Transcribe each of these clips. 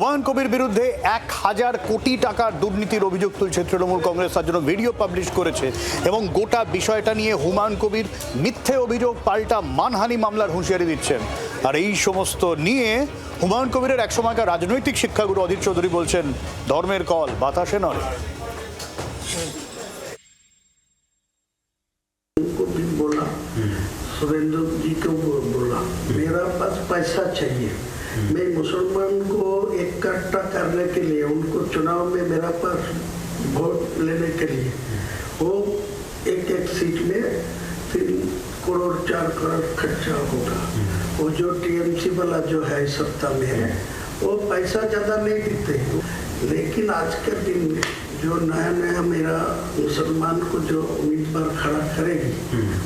হুমায়ুন কবির বিরুদ্ধে 1000 কোটি টাকার দুর্নীতির অভিযোগ তুলছে তৃণমূল কংগ্রেস। তার জন্য ভিডিও পাবলিশ করেছে এবং গোটা বিষয়টা নিয়ে হুমায়ুন কবির মিথ্যে অভিযোগ পাল্টা মানহানি মামলার হুঁশিয়ারি দিচ্ছেন। আর এই সমস্ত নিয়ে হুমায়ুন কবিরের এক সময়কার রাজনৈতিক শিক্ষাগুরু অধীর চৌধুরী বলছেন, ধর্মের কল বাতাসে নড়ে। सुरेंद्र जी को बोला मेरा पास पैसा चाहिए, मैं मुसलमान को इकट्ठा करने के लिए उनको चुनाव में मेरा पास वोट लेने के लिए वो एक सीट में 3 करोड़ 4 करोड़ खर्चा होगा। वो जो टीएमसी वाला जो है सत्ता में है वो पैसा ज़्यादा नहीं देते, लेकिन आज के दिन में जो नया नया मेरा मुसलमान को जो उम्मीदवार खड़ा करेगी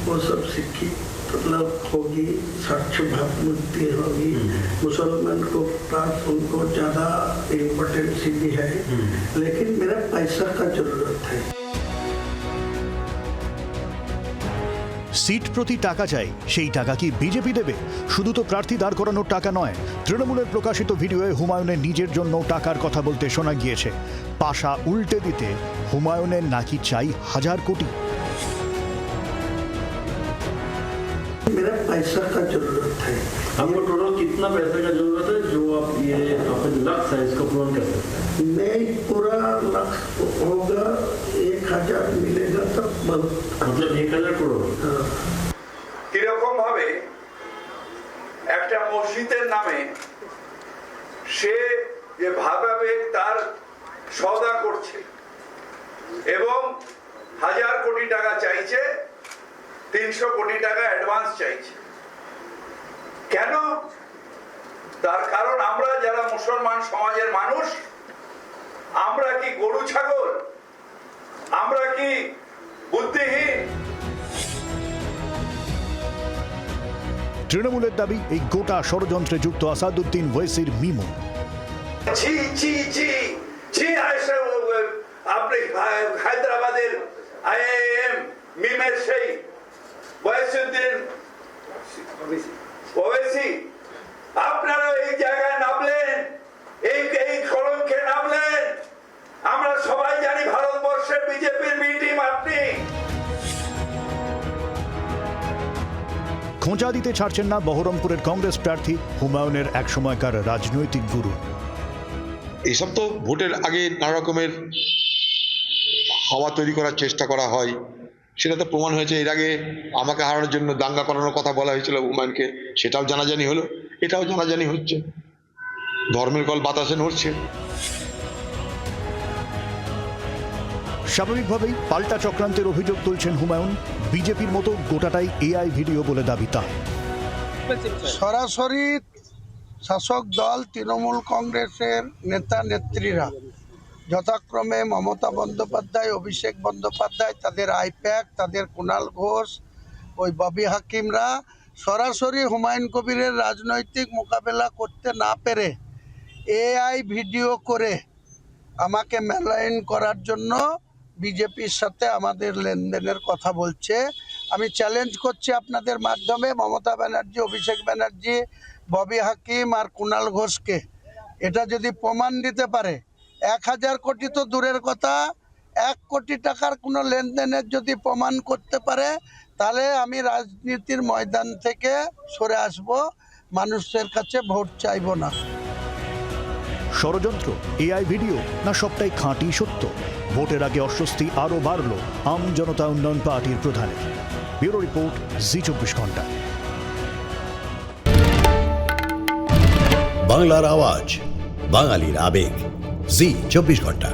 वो सब शिक्षित मतलब होगी, स्वच्छ भावमूर्ति होगी, मुसलमान को पास उनको ज़्यादा इम्पोर्टेंस भी है, लेकिन मेरा पैसा का जरूरत है। সিট প্রতি টাকা চাই, সেই টাকা কি বিজেপি দেবে? শুধু তো প্রার্থী দাঁড় করানোর টাকা নয়। তৃণমূলের প্রকাশিত ভিডিওয়ে হুমায়ুনের নিজের জন্য টাকার কথা বলতে শোনা গিয়েছে। পাশা উল্টে দিতে হুমায়ুনের নাকি চাই 1000 কোটি। मेरा पैसा का जरूरत है। आपको टोटल कितना पैसे का जरूरत है जो आप ये आपका लक्ष्य है इसको पूर्ण कर सकते हैं? नहीं, पूरा लक्ष्य होगा 1000 मिलेगा तब बहुत, मतलब 1000 करोड़। কিরকম ভাবে একটা মসজিদের নামে সে যে ভাবে তার সওদা করছে এবং 1000 কোটি টাকা চাইছে, 300 কোটি টাকা অ্যাডভান্স চাইছে। কেন? তার কারণ আমরা যারা মুসলমান সমাজের মানুষ, আমরা কি গরু ছাগল? আমরা কি বুদ্ধিহীন? তৃণমূলের দাবি, এই গোটা ষড়যন্ত্রে যুক্ত আসাদুদ্দিন ওয়েসির মিমো। ছি ছি ছি ছি, আপনি হায়দ্রাবাদের আইআইএম মিমের সেই ওয়াইসুদ্দিন ওয়েসি, আপনারা এই জায়গায় নামলেন, এই কলঙ্কে নামলেন। আমরা সবাই জানি ভারতবর্ষের বিজেপির বি টিম আপনি। খোঁচা দিতে ছাড়ছেন না বহরমপুরের কংগ্রেস প্রার্থী হুমায়ুনের এক সময়কার রাজনৈতিক গুরু। এইসব তো ভোটের আগে নানা রকমের হাওয়া তৈরি করার চেষ্টা করা হয়, সেটা তো প্রমাণ হয়েছে। এর আগে আমাকে হারানোর জন্য দাঙ্গা করানোর কথা বলা হয়েছিল হুমায়ুনকে, সেটাও জানাজানি হলো, এটাও জানাজানি হচ্ছে। ধর্মের কল বাতাসে নড়ছে। স্বাভাবিকভাবেই পাল্টা চক্রান্তের অভিযোগ তুলছেন হুমায়ুন। বিজেপির মতো গোটাটাই এআই ভিডিও বলে দাবি তার। সরাসরি শাসক দল তৃণমূল কংগ্রেসের নেতা নেত্রীরা যথাক্রমে মমতা বন্দ্যোপাধ্যায়, অভিষেক বন্দ্যোপাধ্যায়, তাদের আইপ্যাক, তাদের কুণাল ঘোষ, ওই ববি হাকিমরা সরাসরি হুমায়ুন কবিরের রাজনৈতিক মোকাবেলা করতে না পেরে এআই ভিডিও করে আমাকে মেলাইন করার জন্য বিজেপির সাথে আমাদের লেনদেনের কথা বলছে। আমি চ্যালেঞ্জ করছি আপনাদের মাধ্যমে মমতা ব্যানার্জি, অভিষেক ব্যানার্জি, ববি হাকিম আর কুণাল ঘোষকে, এটা যদি প্রমাণ দিতে পারে, 1000 কোটি তো দূরের কথা, 1 কোটি টাকার কোনো লেনদেনের যদি প্রমাণ করতে পারে, তাহলে আমি রাজনীতির ময়দান থেকে সরে আসব, মানুষের কাছে ভোট চাইব না। ষড়যন্ত্র, এআই ভিডিও, না সবটাই খাঁটি সত্য? ভোটের আগে অস্বস্তি আরও বাড়ল আম জনতা উন্নয়ন পার্টির প্রধানের। ব্যুরো রিপোর্ট, জি24 ঘন্টা। বাংলার আওয়াজ, বাঙালির আবেগ, জি24 ঘন্টা।